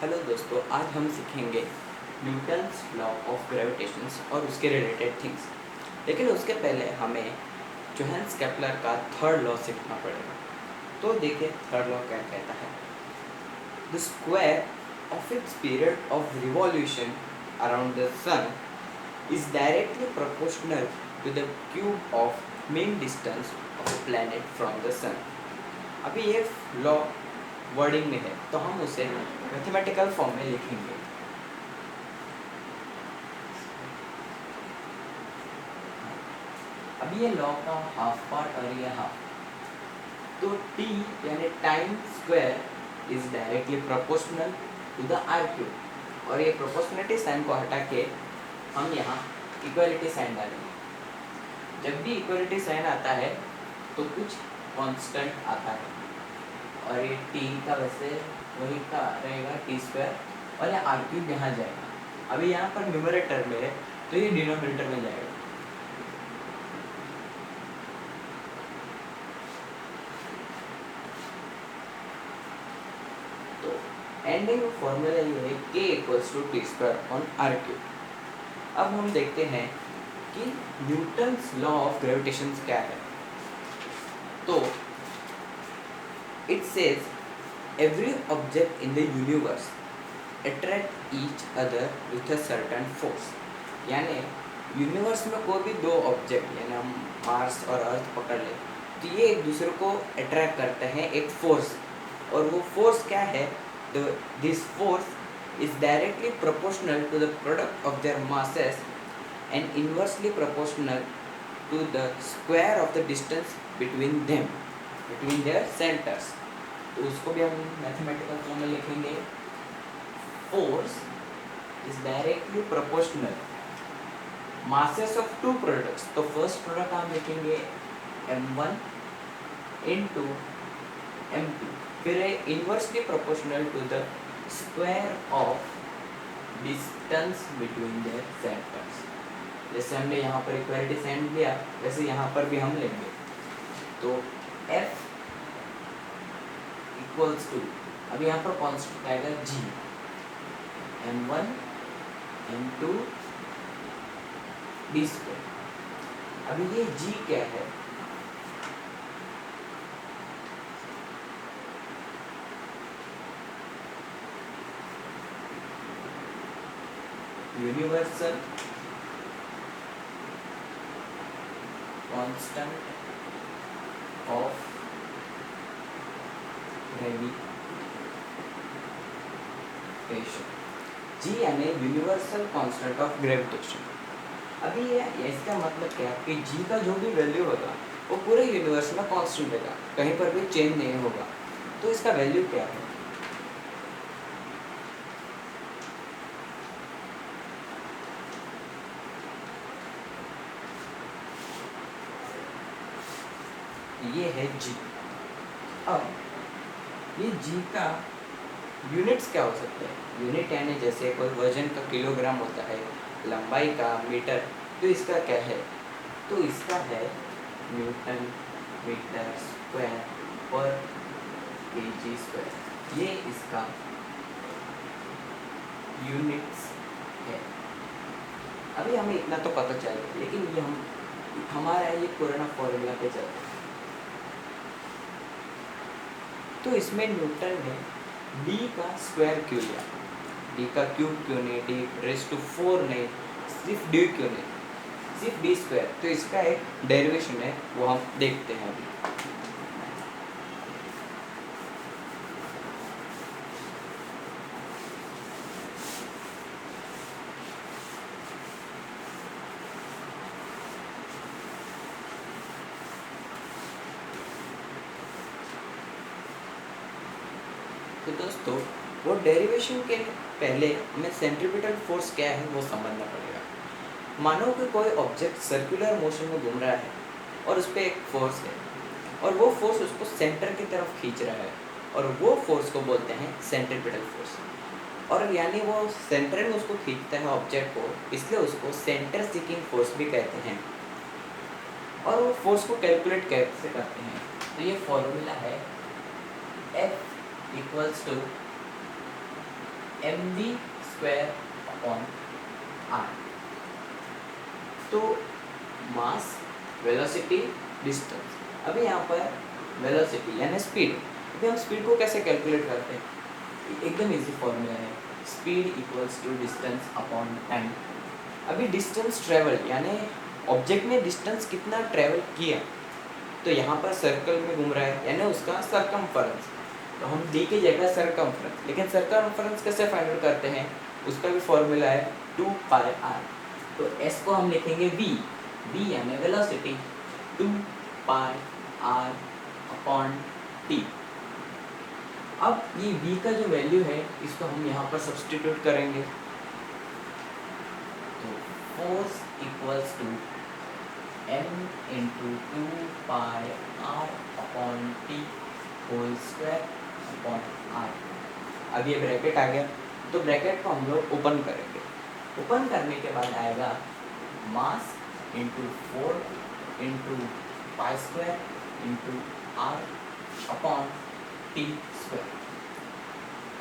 Hello दोस्तों, आज हम सीखेंगे न्यूटन्स लॉ ऑफ ग्रेविटेशन और उसके रिलेटेड थिंग्स। लेकिन उसके पहले हमें जोहान्स केपलर का थर्ड लॉ सीखना पड़ेगा। तो देखिए थर्ड लॉ क्या कहता है। The square of its period of revolution around the sun is directly proportional to the cube of mean distance of a planet from the sun. अभी ये लॉ वर्डिंग में है तो हम उसे मैथमेटिकल फॉर्म में लिखेंगे। अभी ये लॉ का हाफ पार्ट और ये हाफ, तो t यानी time square is directly proportional to the r cube, और ये प्रोपोर्शनलिटी साइन को हटा के हम यहाँ इक्वलिटी साइन डालेंगे। जब भी इक्वलिटी साइन आता है तो कुछ कांस्टेंट आता है, और ये t का वैसे वही का रहेगा टी स्क्वायर, और ये आर क्यूब यहाँ जाएगा। अभी यहाँ पर न्यूमरेटर में है तो ये डिनोमिनेटर में जाएगा। तो एंडिंग फॉर्मूला ये है k equals to t square on r cube. अब हम देखते हैं कि न्यूटन्स लॉ ऑफ ग्रेविटेशन क्या है। तो it says every object in the universe attract each other with a certain force। यानी यूनिवर्स में कोई भी दो ऑब्जेक्ट यानी हम मार्स और अर्थ पकड़ ले तो ये एक दूसरे को अट्रैक्ट करते हैं एक फोर्स, और वो फोर्स क्या है, this force is directly proportional to the product of their masses and inversely proportional to the square of the distance between them, between their centres. तो उसको भी हम मैथमेटिकल फॉर्म में लिखेंगे। Force is directly proportional masses of two products. तो first product हम लिखेंगे m1 into m2, फिर है inversely proportional to the square of distance between their centres. जैसे हमने यहाँ पर इक्वालिटी साइन लिया वैसे यहाँ पर भी हम लेंगे। तो f इक्वल्स टू, अभी यहाँ पर कांस्टेंट आएगा g, m1 m2 d square. अभी ये g क्या है, यूनिवर्सल कांस्टेंट ऑफ ग्रेविटेशन। जी यानी यूनिवर्सल कांस्टेंट ऑफ ग्रेविटेशन। अभी ये इसका मतलब क्या है कि जी का जो भी वैल्यू होगा वो पूरे यूनिवर्स में कांस्टेंट रहेगा, कहीं पर भी चेंज नहीं होगा। तो इसका वैल्यू क्या है, ये है जी। अब ये जी का यूनिट्स क्या हो सकते हैं, यूनिट यानी जैसे कोई वजन का किलोग्राम होता है, लंबाई का मीटर, तो इसका क्या है, तो इसका है न्यूटन मीटर स्क्वायर पर केजी स्क्वायर। ये इसका यूनिट्स है। अभी हमें इतना तो पता चलेगा, लेकिन ये हमारा ये पुराना फॉर्मूला पे चलता है। तो इसमें न्यूटन ने d का स्क्वायर क्यों लिया, d का क्यूब क्यों नहीं, d रेज़ टू 4 नहीं, सिर्फ d क्यों नहीं, सिर्फ d स्क्वायर। तो इसका एक डेरिवेशन है वो हम देखते हैं अभी। तो दोस्तों वो डेरिवेशन के पहले हमें सेंट्रीपिटल फोर्स क्या है वो समझना पड़ेगा। मानो कि कोई ऑब्जेक्ट सर्कुलर मोशन में घूम रहा है और उस पर एक फोर्स है, और वो फोर्स उसको सेंटर की तरफ खींच रहा है, और वो फोर्स को बोलते हैं सेंट्रीपिटल फोर्स। और यानी वो सेंटर में उसको खींचता है ऑब्जेक्ट को, इसलिए उसको सेंटर सीकिंग फोर्स भी कहते हैं। और वो फोर्स को कैलकुलेट कैसे करते हैं, तो ये फॉर्मूला है F इक्वल्स टू mv/r। तो मास, वेलोसिटी, डिस्टेंस। अभी यहाँ पर वेलोसिटी यानी स्पीड, अभी हम स्पीड को कैसे कैलकुलेट करते हैं? एकदम इजी फॉर्मूला है, speed equals to distance upon time. अभी डिस्टेंस ट्रेवल यानी ऑब्जेक्ट ने डिस्टेंस कितना ट्रेवल किया, तो यहाँ पर सर्कल में घूम रहा है यानी उसका सरकमफरेंस, तो हम डी की जगह सरकमफरेंस, लेकिन सरकमफरेंस कैसे फाइंड आउट करते हैं? उसका भी फॉर्मूला है 2πr। तो s को हम लिखेंगे v यानी वेलोसिटी, 2πr अपॉन t। अब ये v का जो वैल्यू है इसको हम यहाँ पर सब्स्टिट्यूट करेंगे, तो force equals to m into 2πr upon t whole square upon r। अब ये ब्रैकेट आ गया, तो ब्रैकेट को हम लोग ओपन करेंगे। ओपन करने के बाद आएगा मास into 4 into pi square into r upon t square.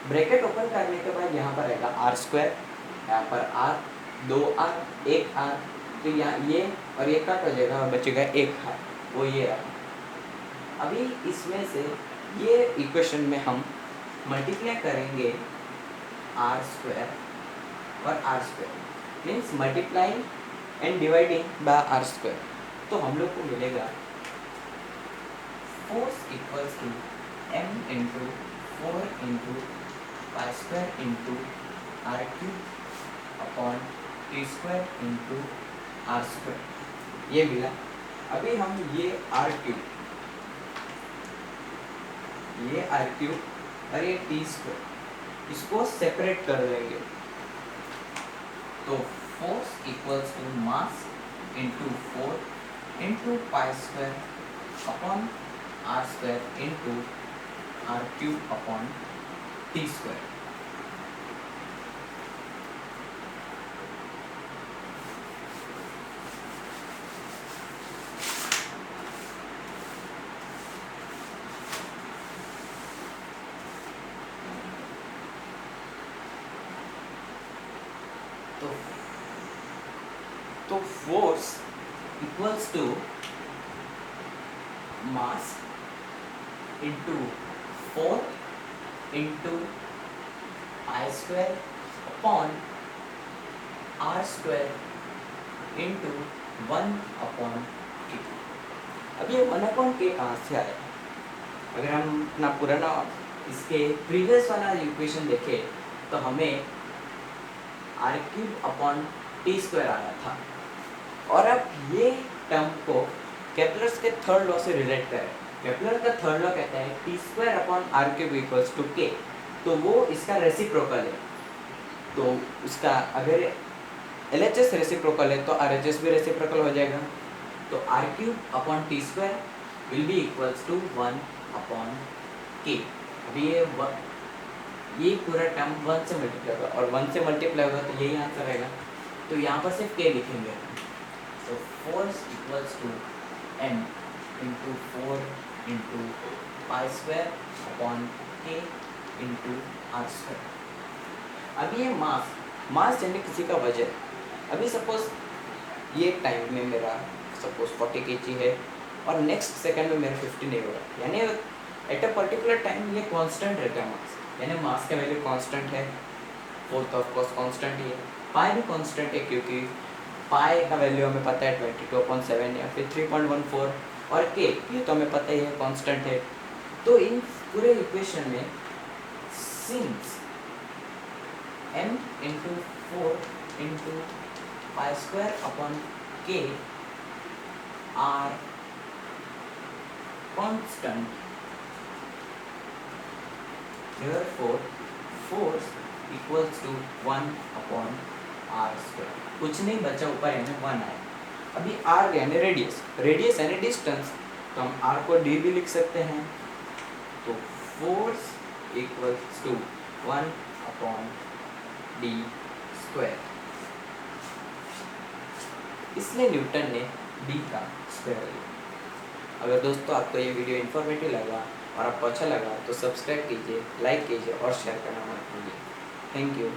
Bracket open करने के बाद यहाँ पर आएगा r स्क्वायर, यहाँ पर r, 2r, 1r, तो यहाँ ये और ये कट हो जाएगा और बचेगा 1r, वो ये रहा। अभी इसमें से ये इक्वेशन में हम मल्टीप्लाई करेंगे r स्क्वायर और r square, means multiplying and dividing by r square, तो हम लोग को मिलेगा force equals to m into 4 into pi square into r cube upon t square into r square, ये मिला। अभी हम ये r क्यूब और ये t स्क्वायर, इसको सेपरेट कर देंगे, तो force equals to mass into 4 into pi square upon r square into r cube upon t square. तो force equals to mass into 4 into pi square upon r square into 1 upon k। अब ये 1 upon k कहाँ से आया? अगर हम अपना पुराना इसके प्रीवियस वाला इक्वेशन देखें तो हमें r cube upon t square आया था, और अब ये टर्म को केपलर्स के थर्ड लॉ से रिलेट करें। केपलर का थर्ड लॉ कहता है t square upon r cube equals to k, तो वो इसका रेसिप्रोकल है। तो उसका अगर LHS रेसिप्रोकल है तो RHS भी रेसिप्रोकल हो जाएगा, तो r cube upon t square will be equals to 1 upon k. अभी ये पूरा टर्म 1 से मल्टीप्लाई होगा और 1 से मल्टीप्लाई होगा तो यही आंसर आएगा, तो यहाँ पर सिर्फ के लिखेंगे। तो force equals to m into 4 into pi square upon k into r square. अभी ये मास यानी किसी का वजन, अभी सपोज ये टाइम में मेरा सपोज 40 kg है और नेक्स्ट सेकंड में मेरा 50 नहीं होगा, यानी एट अ पर्टिकुलर टाइम ये कांस्टेंट रहता है मास, यानी मास का वैल्यू कांस्टेंट है। फोर्थ ऑफ कोर्स कांस्टेंट ही है, पाई भी कांस्टेंट है क्योंकि पाई का वैल्यू हमें पता है 22/7 या फिर 3.14, और के ये तो हमें पता ही है कांस्टेंट है। तो इन पूरे इक्वेशन में since m into 4 into pi square upon K are constant, therefore force equals to 1 upon r square। कुछ नहीं बचा ऊपर यानी 1 आया। अभी r यानी रेडियस यानी डिस्टेंस, तो हम r को d भी लिख सकते हैं, तो force equals to 1 upon d square, इसलिए न्यूटन ने d का स्क्वायर लिया। अगर दोस्तों आपको ये वीडियो इन्फॉर्मेटिव लगा और आपको अच्छा लगा तो सब्सक्राइब कीजिए, लाइक कीजिए और शेयर करना मत भूलिए। Thank you.